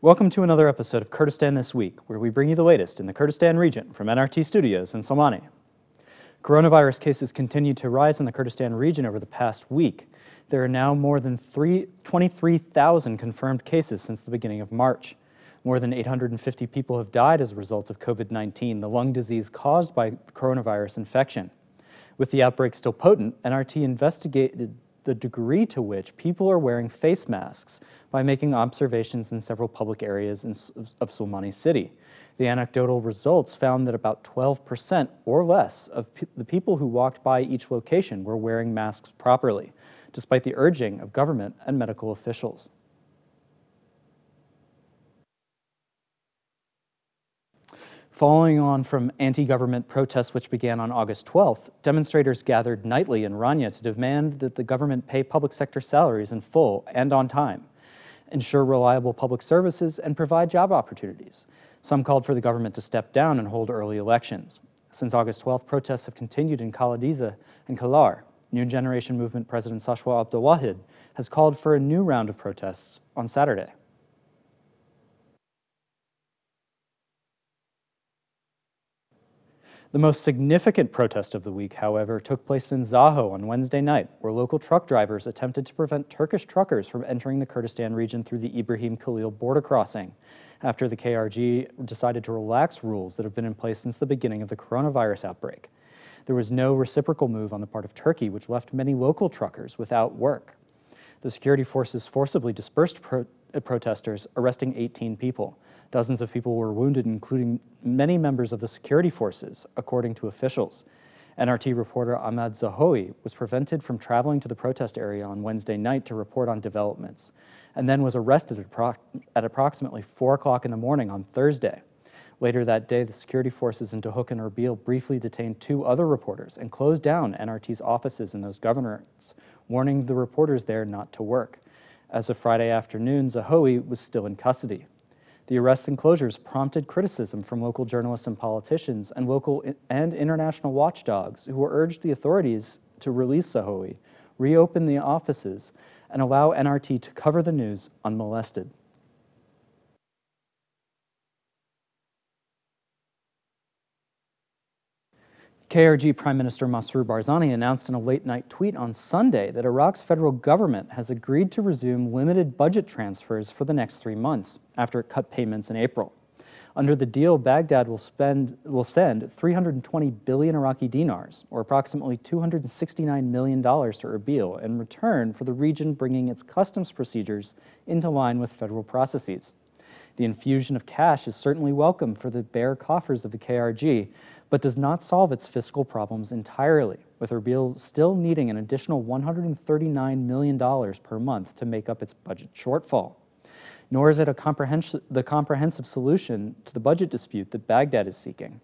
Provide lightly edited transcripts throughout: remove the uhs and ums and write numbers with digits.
Welcome to another episode of Kurdistan This Week, where we bring you the latest in the Kurdistan region from NRT Studios in Salmani. Coronavirus cases continue to rise in the Kurdistan region over the past week. There are now more than 23,000 confirmed cases since the beginning of March. More than 850 people have died as a result of COVID-19, the lung disease caused by coronavirus infection. With the outbreak still potent, NRT investigated the degree to which people are wearing face masks by making observations in several public areas of Salmani city. The anecdotal results found that about 12% or less of the people who walked by each location were wearing masks properly, despite the urging of government and medical officials. Following on from anti-government protests which began on August 12th, demonstrators gathered nightly in Ranya to demand that the government pay public sector salaries in full and on time, ensure reliable public services, and provide job opportunities. Some called for the government to step down and hold early elections. Since August 12th, protests have continued in Kaladiza and Kalar. New Generation Movement President Sashwa Abdulwahid has called for a new round of protests on Saturday. The most significant protest of the week, however, took place in Zaho on Wednesday night, where local truck drivers attempted to prevent Turkish truckers from entering the Kurdistan region through the Ibrahim Khalil border crossing, after the KRG decided to relax rules that have been in place since the beginning of the coronavirus outbreak. There was no reciprocal move on the part of Turkey, which left many local truckers without work. The security forces forcibly dispersed protesters, arresting 18 people. Dozens of people were wounded, including many members of the security forces, according to officials. NRT reporter Ahmad Zahoui was prevented from traveling to the protest area on Wednesday night to report on developments, and then was arrested at approximately 4 o'clock in the morning on Thursday. Later that day, the security forces in Duhok and Erbil briefly detained 2 other reporters and closed down NRT's offices in those governorates, warning the reporters there not to work. As of Friday afternoon, Zahoui was still in custody. The arrests and closures prompted criticism from local journalists and politicians and local and international watchdogs who urged the authorities to release Zahoui, reopen the offices, and allow NRT to cover the news unmolested. KRG Prime Minister Masroor Barzani announced in a late-night tweet on Sunday that Iraq's federal government has agreed to resume limited budget transfers for the next 3 months, after it cut payments in April. Under the deal, Baghdad will send 320 billion Iraqi dinars, or approximately $269 million to Erbil, in return for the region bringing its customs procedures into line with federal processes. The infusion of cash is certainly welcome for the bare coffers of the KRG, but does not solve its fiscal problems entirely, with Erbil still needing an additional $139 million per month to make up its budget shortfall. Nor is it the comprehensive solution to the budget dispute that Baghdad is seeking.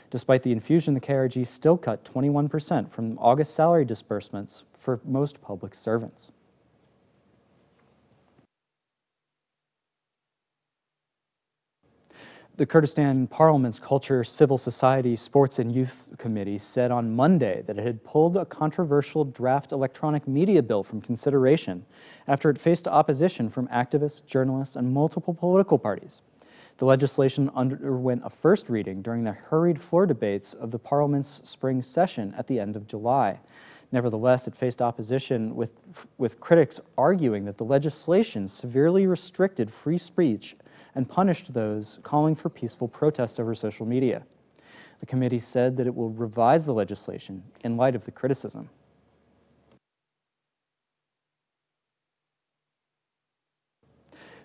Despite the infusion, the KRG still cut 21% from August salary disbursements for most public servants. The Kurdistan Parliament's Culture, Civil Society, Sports and Youth Committee said on Monday that it had pulled a controversial draft electronic media bill from consideration after it faced opposition from activists, journalists, and multiple political parties. The legislation underwent a first reading during the hurried floor debates of the Parliament's spring session at the end of July. Nevertheless, it faced opposition with critics arguing that the legislation severely restricted free speech and punished those calling for peaceful protests over social media. The committee said that it will revise the legislation in light of the criticism.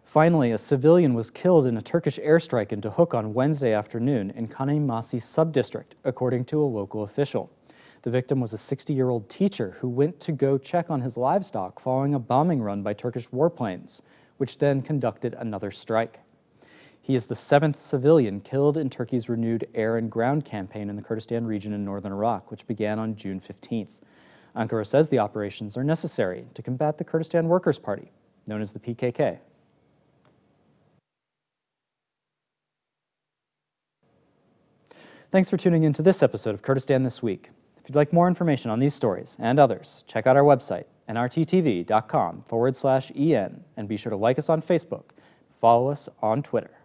Finally, a civilian was killed in a Turkish airstrike in Duhok on Wednesday afternoon in Kanimasi subdistrict, according to a local official. The victim was a 60-year-old teacher who went to go check on his livestock following a bombing run by Turkish warplanes, which then conducted another strike. He is the 7th civilian killed in Turkey's renewed air and ground campaign in the Kurdistan region in northern Iraq, which began on June 15th. Ankara says the operations are necessary to combat the Kurdistan Workers' Party, known as the PKK. Thanks for tuning in to this episode of Kurdistan This Week. If you'd like more information on these stories and others, check out our website, nrttv.com/en, and be sure to like us on Facebook, Follow us on Twitter.